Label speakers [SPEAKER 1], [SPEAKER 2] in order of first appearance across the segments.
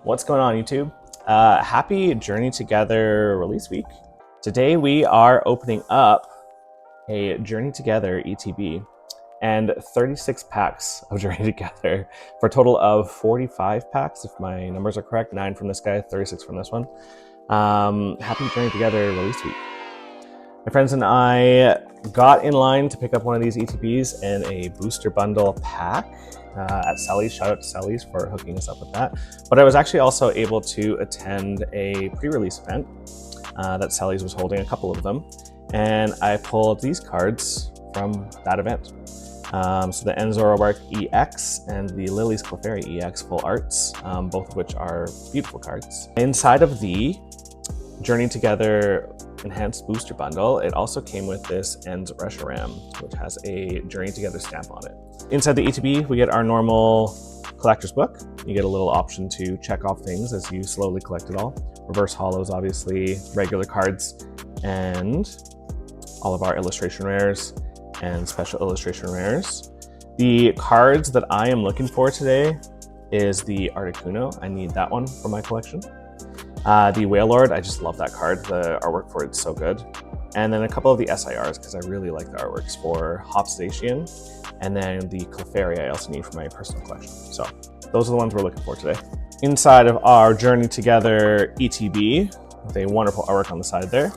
[SPEAKER 1] What's going on, YouTube? Happy Journey Together release week. Today we are opening up a Journey Together ETB and 36 packs of Journey Together for a total of 45 packs, if my numbers are correct. 9 from this guy, 36 from this one. Happy Journey Together release week. My friends and I got in line to pick up one of these ETBs and a booster bundle pack at Sally's. Shout out to Sally's for hooking us up with that. But I was actually also able to attend a pre-release event that Sally's was holding, a couple of them. And I pulled these cards from that event. So the Zoroark EX and the Lily's Clefairy EX full arts, both of which are beautiful cards. Inside of the Journey Together Enhanced Booster Bundle, it also came with this Reshiram, which has a Journey Together stamp on it. Inside the ETB, we get our normal collector's book. You get a little option to check off things as you slowly collect it all. Reverse holos, obviously, regular cards, and all of our illustration rares and special illustration rares. The cards that I am looking for today is the Articuno. I need that one for my collection. The Whale Lord, I just love that card. The artwork for it's so good. And then a couple of the SIRs, because I really like the artworks for Hopstation. And then the Clefairy I also need for my personal collection. So those are the ones we're looking for today. Inside of our Journey Together ETB, with a wonderful artwork on the side there,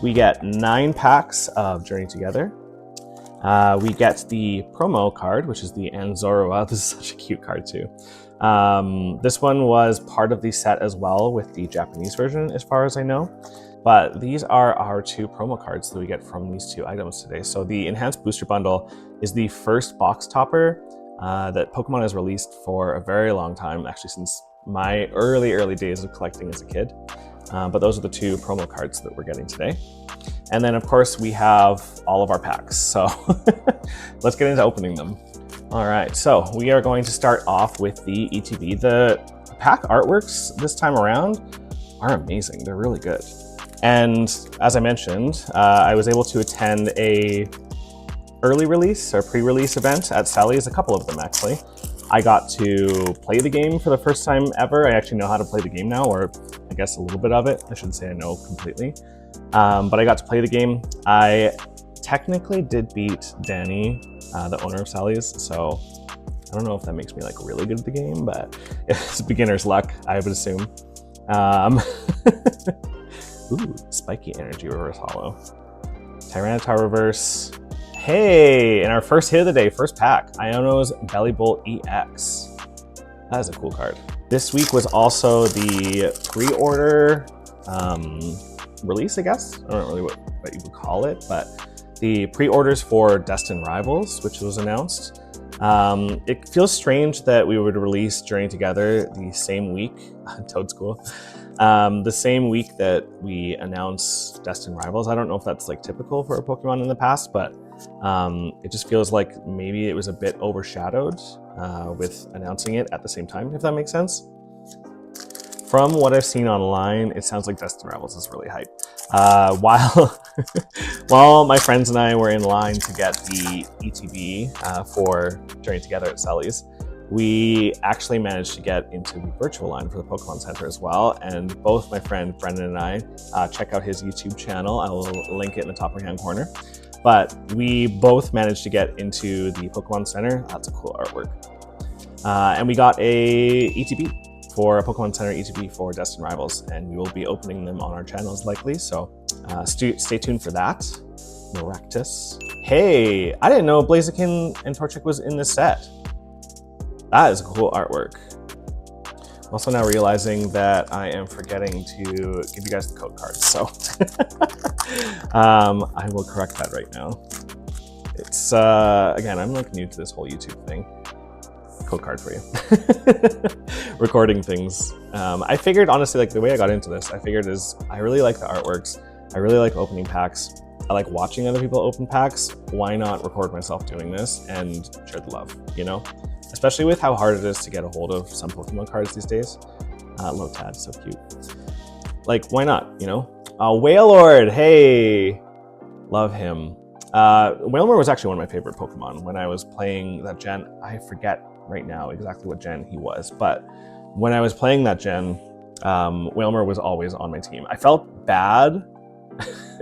[SPEAKER 1] we get 9 packs of Journey Together. We get the promo card, which is the Anzoroa. This is such a cute card too. This one was part of the set as well with the Japanese version, as far as I know. But these are our 2 promo cards that we get from these 2 items today. So the Enhanced Booster Bundle is the first box topper that Pokemon has released for a very long time, actually since my early days of collecting as a kid. But those are the 2 promo cards that we're getting today. And then of course we have all of our packs. So let's get into opening them. All right, so we are going to start off with the ETB. The pack artworks this time around are amazing. They're really good. And as I mentioned, I was able to attend a early release or pre-release event at Sally's, a couple of them actually. I got to play the game for the first time ever. I actually know how to play the game now, or I guess a little bit of it. I shouldn't say I know completely. But I got to play the game. I technically did beat Danny, the owner of Sally's, so I don't know if that makes me like really good at the game, but it's beginner's luck, I would assume. Ooh, Spiky Energy Reverse Holo. Tyranitar Reverse. Hey, and our first hit of the day, first pack, Iono's Bellybolt EX. That is a cool card. This week was also the pre-order release, I guess. I don't know really what you would call it, but the pre-orders for Destined Rivals, which was announced. It feels strange that we would release Journey Together the same week, Toad School, the same week that we announce Destined Rivals. I don't know if that's like typical for a Pokemon in the past, but it just feels like maybe it was a bit overshadowed with announcing it at the same time, if that makes sense. From what I've seen online, it sounds like Destined Rivals is really hype. While my friends and I were in line to get the ETB for Journey Together at Sally's, we actually managed to get into the virtual line for the Pokemon Center as well. And both my friend Brendan and I, check out his YouTube channel. I will link it in the top right-hand corner. But we both managed to get into the Pokemon Center. That's a cool artwork. And we got a ETB. For a Pokemon Center ETB for Destined Rivals, and we will be opening them on our channels likely, so stay tuned for that. Maractus. Hey, I didn't know Blaziken and Torchic was in this set. That is cool artwork. I'm also now realizing that I am forgetting to give you guys the code cards, so I will correct that right now. It's, again, I'm like new to this whole YouTube thing. Code card for you. Recording things. I figured, honestly, like the way I got into this, I figured is I really like the artworks. I really like opening packs. I like watching other people open packs. Why not record myself doing this and share the love, you know? Especially with how hard it is to get a hold of some Pokemon cards these days. Lotad, so cute. Like, why not, you know? Whale Lord, hey! Love him. Whalmer was actually one of my favorite Pokemon when I was playing that gen. I forget right now exactly what gen he was, but when I was playing that gen, Wailmer was always on my team. I felt bad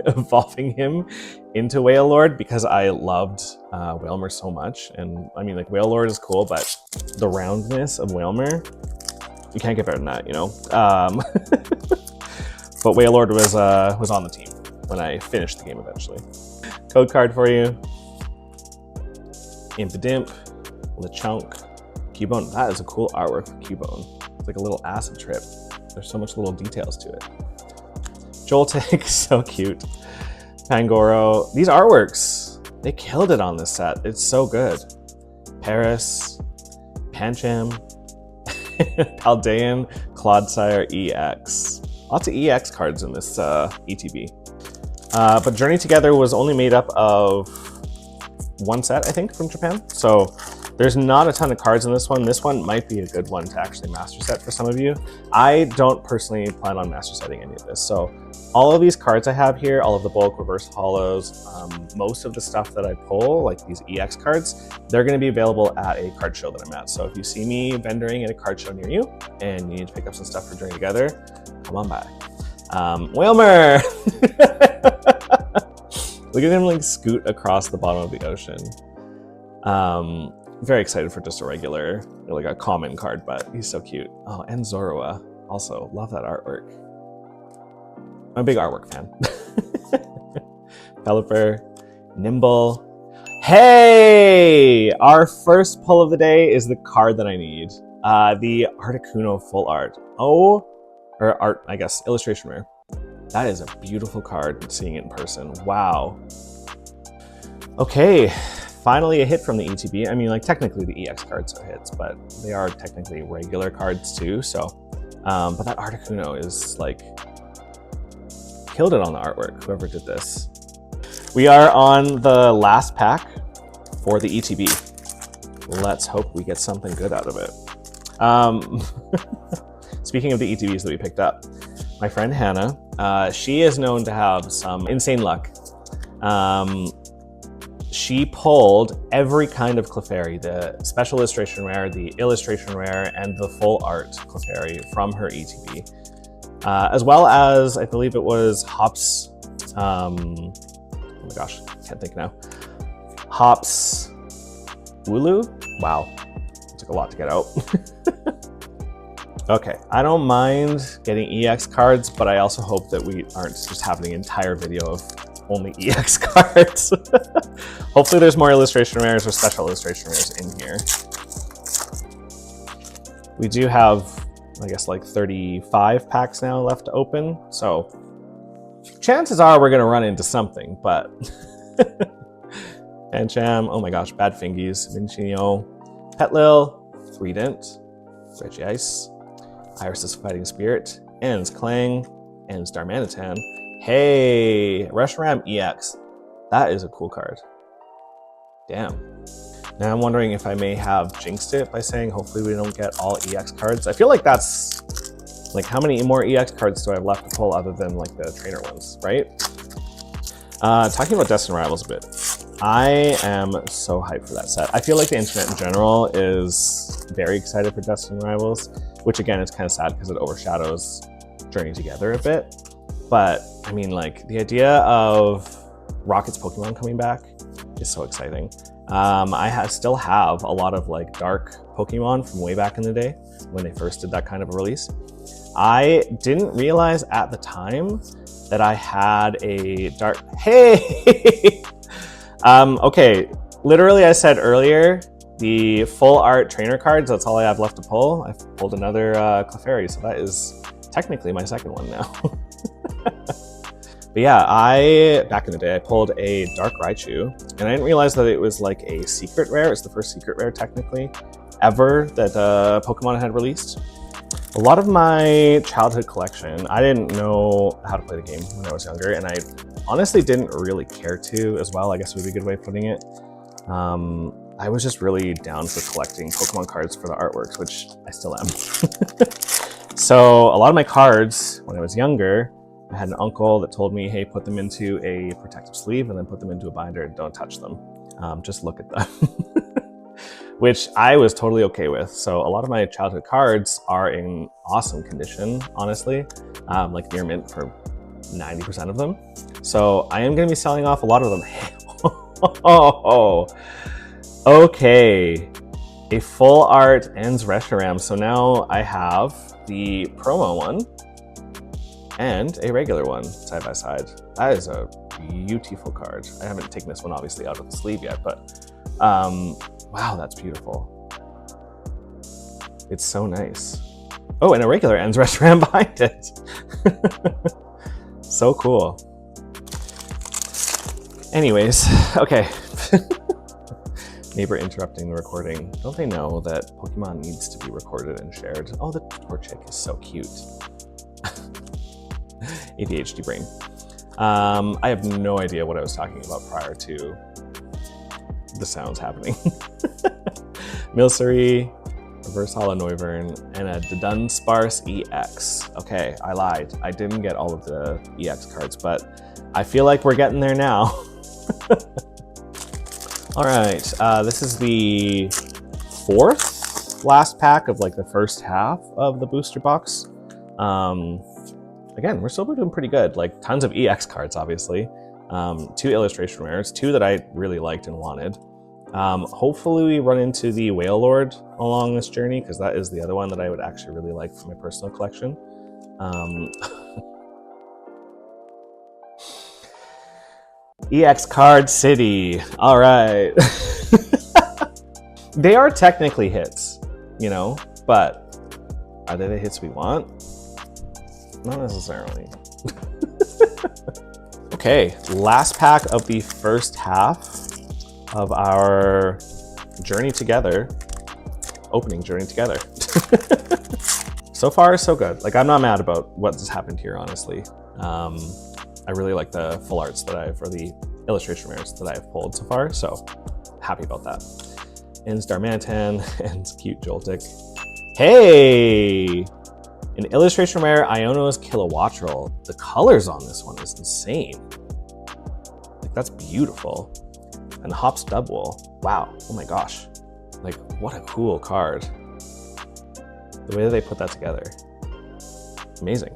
[SPEAKER 1] evolving him into Wailord because I loved Wailmer so much. And I mean, like, Wailord is cool, but the roundness of Wailmer, you can't get better than that, you know? But Wailord was on the team when I finished the game eventually. Code card for you. Impidimp, Lechunk, Cubone. That is a cool artwork for Cubone. It's like a little acid trip. There's so much little details to it. Joltik, so cute. Pangoro. These artworks, they killed it on this set. It's so good. Paris, Pancham, Paldean, Clodsire, EX. Lots of EX cards in this ETB. But Journey Together was only made up of one set, I think, from Japan. So there's not a ton of cards in this one. This one might be a good one to actually master set for some of you. I don't personally plan on master setting any of this. So all of these cards I have here, all of the bulk reverse hollows, most of the stuff that I pull, like these EX cards, they're going to be available at a card show that I'm at. So if you see me vendoring at a card show near you and you need to pick up some stuff for Journey Together, come on by. Wailmer! Look at him like scoot across the bottom of the ocean. Very excited for just a regular, like a common card, but he's so cute. Oh, and Zorua. Also, love that artwork. I'm a big artwork fan. Pelipper, Nimble. Hey! Our first pull of the day is the card that I need. The Articuno full art. Oh, or art, I guess, illustration rare. That is a beautiful card, seeing it in person. Wow. Okay, finally a hit from the ETB. I mean, like, technically the EX cards are hits, but they are technically regular cards too, so. But that Articuno is, like, killed it on the artwork, whoever did this. We are on the last pack for the ETB. Let's hope we get something good out of it. Speaking of the ETBs that we picked up, my friend Hannah, she is known to have some insane luck. She pulled every kind of Clefairy, the special illustration rare, the illustration rare, and the full art Clefairy from her ETB. As well as, I believe it was Hops, oh my gosh, can't think now. Hops Wooloo? Wow, it took a lot to get out. Okay, I don't mind getting EX cards, but I also hope that we aren't just having an entire video of only EX cards. Hopefully there's more illustration rares or special illustration rares in here. We do have, I guess, like 35 packs now left to open, so chances are we're gonna run into something, but Pancham, oh my gosh, Bad Fingies, Minchino, Petlil, Threedent, Regice, Iris' Fighting Spirit, Ann's Clang, Ann's Darmanitan. Hey, Reshiram EX. That is a cool card. Damn. Now I'm wondering if I may have jinxed it by saying hopefully we don't get all EX cards. I feel like that's, like, how many more EX cards do I have left to pull other than, like, the trainer ones, right? Talking about Destined Rivals a bit. I am so hyped for that set. I feel like the internet in general is very excited for Destined Rivals, which again is kind of sad because it overshadows Journey Together a bit. But I mean, like, the idea of Rocket's Pokemon coming back is so exciting. I still have a lot of, like, dark Pokemon from way back in the day when they first did that kind of a release. I didn't realize at the time that I had a dark, hey! Okay, literally I said earlier, the full art trainer cards, that's all I have left to pull. I've pulled another Clefairy, so that is technically my second one now. But yeah, back in the day, I pulled a Dark Raichu, and I didn't realize that it was like a secret rare. It's the first secret rare, technically, ever that Pokemon had released. A lot of my childhood collection, I didn't know how to play the game when I was younger, and I honestly didn't really care to as well, I guess would be a good way of putting it. I was just really down for collecting Pokemon cards for the artworks, which I still am. So a lot of my cards, when I was younger, I had an uncle that told me, hey, put them into a protective sleeve and then put them into a binder and don't touch them. Just look at them. which I was totally okay with. So a lot of my childhood cards are in awesome condition, honestly, like near mint for 90% of them. So I am going to be selling off a lot of them. Oh, okay. A full art ends Reshiram. So now I have the promo one and a regular one side by side. That is a beautiful card. I haven't taken this one obviously out of the sleeve yet, but wow, that's beautiful. It's so nice. Oh, and a regular ends Reshiram behind it. So cool. Anyways, okay. Neighbor interrupting the recording. Don't they know that Pokemon needs to be recorded and shared? Oh, the poor chick is so cute. ADHD brain. I have no idea what I was talking about prior to the sounds happening. Milcery, Reverse Hollow Noivern, and a Dunsparce EX. Okay, I lied. I didn't get all of the EX cards, but I feel like we're getting there now. All right, this is the fourth last pack of like the first half of the booster box. Again, we're still doing pretty good. Like tons of EX cards, obviously. 2 illustration rares, 2 that I really liked and wanted. Hopefully we run into the Whale Lord along this journey, because that is the other one that I would actually really like for my personal collection. EX Card City. All right. They are technically hits, you know, but are they the hits we want? Not necessarily. Okay, last pack of the first half of our Journey Together, opening Journey Together. So far, so good. Like, I'm not mad about what's happened here, honestly. I really like the full arts that or the illustration rares that I've pulled so far, so happy about that. And Darmanitan and cute Joltik. Hey! An illustration rare Iono's Kilowattrel. The colors on this one is insane. Like, that's beautiful. And Hops Dubwool. Wow, oh my gosh. Like, what a cool card. The way that they put that together. Amazing.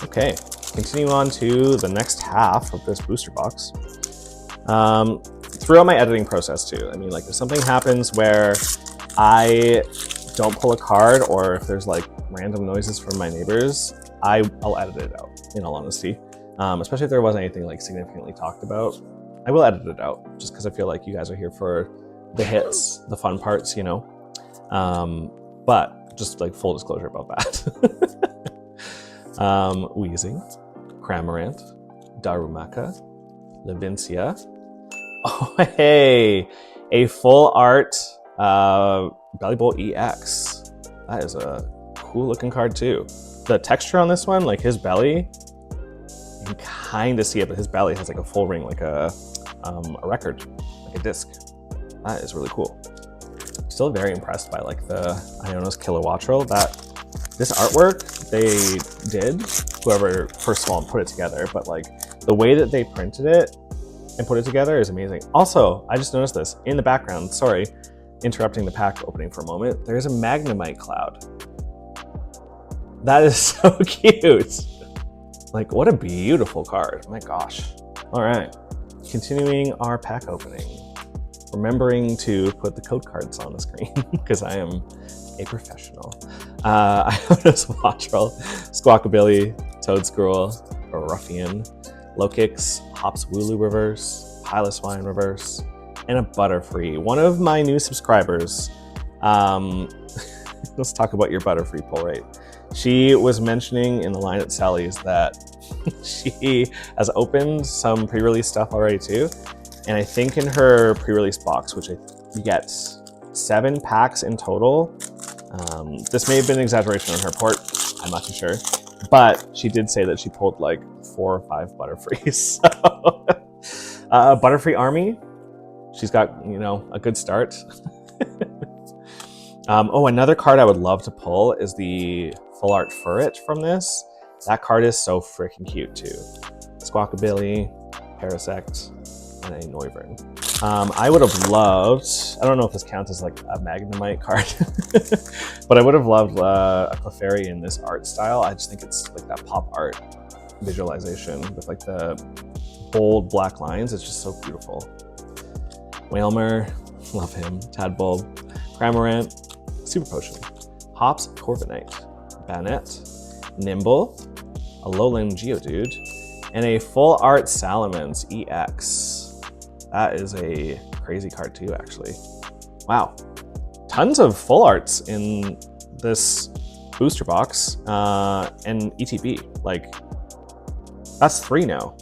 [SPEAKER 1] Okay, continue on to the next half of this booster box. Throughout my editing process too. I mean, like if something happens where I don't pull a card, or if there's like random noises from my neighbors, I'll edit it out, in all honesty. Especially if there wasn't anything like significantly talked about, I will edit it out, just because I feel like you guys are here for the hits, the fun parts, you know? But just like full disclosure about that. Weezing, Cramorant, Darumaka, Levincia. Oh, hey, a full art Bellybolt EX. That is a cool looking card too. The texture on this one, like his belly, you can kind of see it, but his belly has like a full ring, like a record, like a disc. That is really cool. Still very impressed by like the Iono's Kilowattrel. This artwork they did, whoever first of all put it together, but like the way that they printed it and put it together is amazing. Also, I just noticed this in the background, sorry, interrupting the pack opening for a moment, there's a Magnemite cloud. That is so cute. Like, what a beautiful card, my gosh. All right, continuing our pack opening. Remembering to put the code cards on the screen, because I am a professional. Iono's Wattrel, Squawkabilly, Toadscroll, Ruffian, Lokix, Hops Wooloo Reverse, Piloswine Reverse, and a Butterfree. One of my new subscribers, let's talk about your Butterfree pull rate. She was mentioning in the line at Sally's that she has opened some pre-release stuff already too. And I think in her pre-release box, which you get 7 packs in total. This may have been an exaggeration on her part, I'm not too sure. But she did say that she pulled like 4 or 5 Butterfrees. So, Butterfree Army, she's got, you know, a good start. Oh, another card I would love to pull is the Full Art Furret from this. That card is so freaking cute too. Squawkabilly, Parasect, and a Noivern. I would have loved, I don't know if this counts as like a Magnemite card, but I would have loved a Clefairy in this art style. I just think it's like that pop art visualization with like the bold black lines. It's just so beautiful. Whalmer, love him. Tadbulb, Cramorant, Super Potion, Hops, Corviknight, Banette, Nimble, a Lowland Geodude, and a full art Salamence EX. That is a crazy card too, actually. Wow. Tons of full arts in this booster box and ETB. Like, that's 3 now.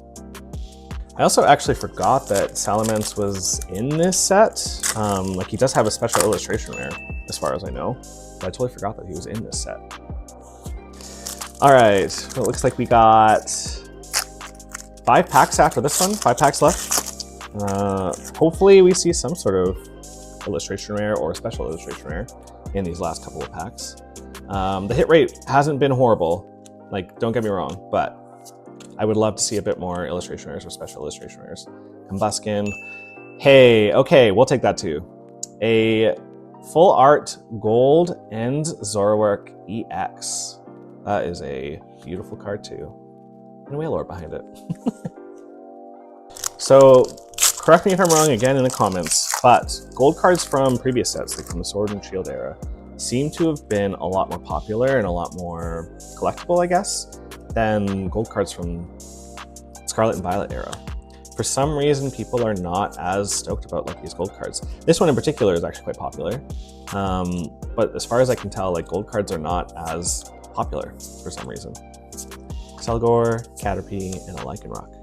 [SPEAKER 1] I also actually forgot that Salamence was in this set. Like, he does have a special illustration rare, as far as I know. But I totally forgot that he was in this set. All right, well, it looks like we got 5 packs after this one, 5 packs left. Hopefully we see some sort of illustration rare or special illustration rare in these last couple of packs. The hit rate hasn't been horrible, like, don't get me wrong, but I would love to see a bit more illustration rares or special illustration rares. Combuskin, hey, okay, we'll take that too. A full art gold and Zoroark EX. That is a beautiful card too. And Wailord behind it. So, correct me if I'm wrong again in the comments, but gold cards from previous sets, like from the Sword and Shield era, seem to have been a lot more popular and a lot more collectible, I guess, than gold cards from Scarlet and Violet era. For some reason, people are not as stoked about like these gold cards. This one in particular is actually quite popular, but as far as I can tell, like gold cards are not as popular for some reason. Selgor, Caterpie, and a Lycanroc.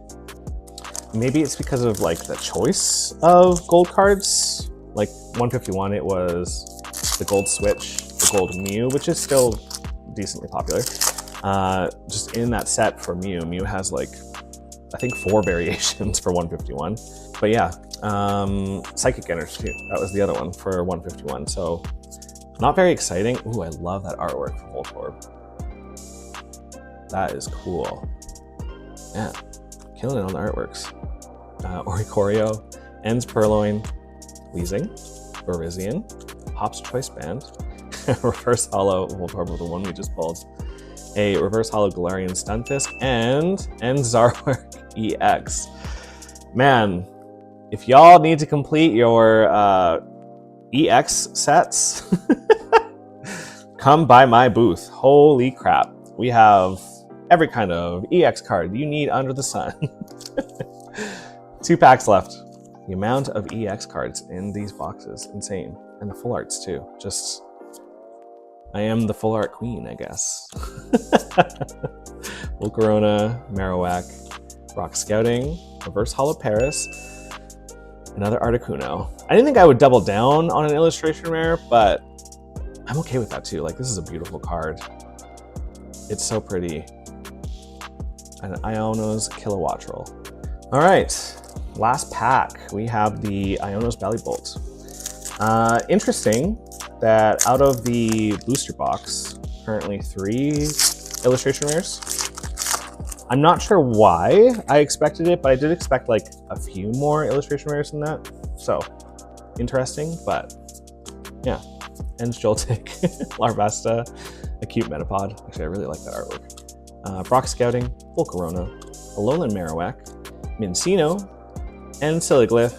[SPEAKER 1] Maybe it's because of like the choice of gold cards. Like 151, it was the gold Switch, the gold Mew, which is still decently popular. Just in that set for Mew, Mew has like, I think 4 variations for 151. But yeah, Psychic Energy too. That was the other one for 151. So not very exciting. Ooh, I love that artwork from Voltorb. That is cool. Yeah, killing it on the artworks. Oricorio, Ends Purloin, Weezing, Virizion, Hop's Choice Band, Reverse Hollow Voltorb with the one we just pulled, a Reverse Hollow Galarian Stunfisk, and Zoroark EX. Man, if y'all need to complete your EX sets, come by my booth. Holy crap. We have every kind of EX card you need under the sun. 2 packs left. The amount of EX cards in these boxes, insane. And the full arts too. Just, I am the full art queen, I guess. Volcarona, Marowak, Rock Scouting, Reverse Hollow Paris, another Articuno. I didn't think I would double down on an illustration rare, but I'm okay with that too. Like, this is a beautiful card. It's so pretty. An Iono's Kilowattrel. All right, last pack. We have the Iono's Ballybolt. Interesting that out of the booster box, currently 3 illustration rares. I'm not sure why I expected it, but I did expect like a few more illustration rares than that. So interesting, but yeah. Ends Joltik, Larvesta, a cute Metapod. Actually, I really like that artwork. Brock Scouting, Volcarona, Alolan Marowak, Minccino, and Siliglyph,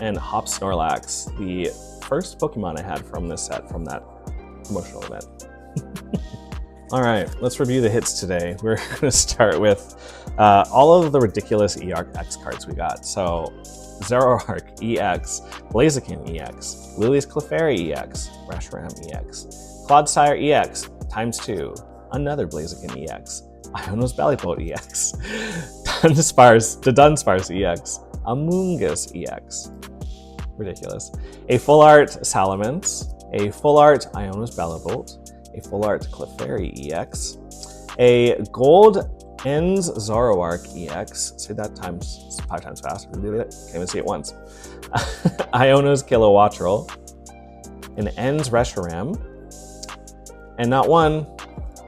[SPEAKER 1] and Hop Snorlax, the first Pokemon I had from this set, from that promotional event. All right, let's review the hits today. We're going to start with all of the ridiculous EX cards we got. So, Zoroark EX, Blaziken EX, Lily's Clefairy EX, Reshiram EX, Clodsire EX ×2, another Blaziken EX, Iono's Ballybolt EX, Dunsparce EX, Amoonguss EX, ridiculous, a full art Salamence, a full art Iono's Ballybolt, a full art Clefairy EX, a gold Ends Zoroark EX, say that 5 times fast, can't even see it once, Iono's Kilowattrel, an Ends Reshiram, and not 1,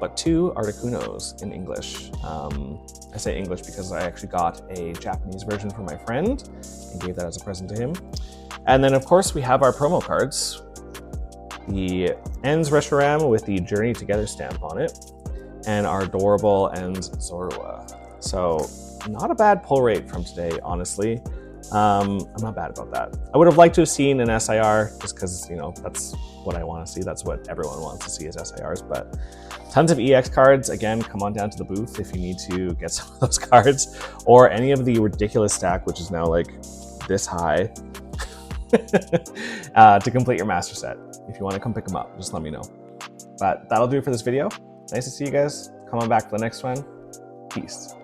[SPEAKER 1] but 2 Articunos in English. I say English because I actually got a Japanese version for my friend and gave that as a present to him. And then of course we have our promo cards. The Ends Reshiram with the Journey Together stamp on it, and our adorable Ends Zorua. So not a bad pull rate from today, honestly. I'm not bad about that. I would have liked to have seen an SIR just because, you know, that's what I want to see. That's what everyone wants to see is SIRs, but tons of EX cards. Again, come on down to the booth if you need to get some of those cards, or any of the ridiculous stack, which is now like this high, to complete your master set. If you want to come pick them up, just let me know. But that'll do it for this video. Nice to see you guys. Come on back for the next one. Peace.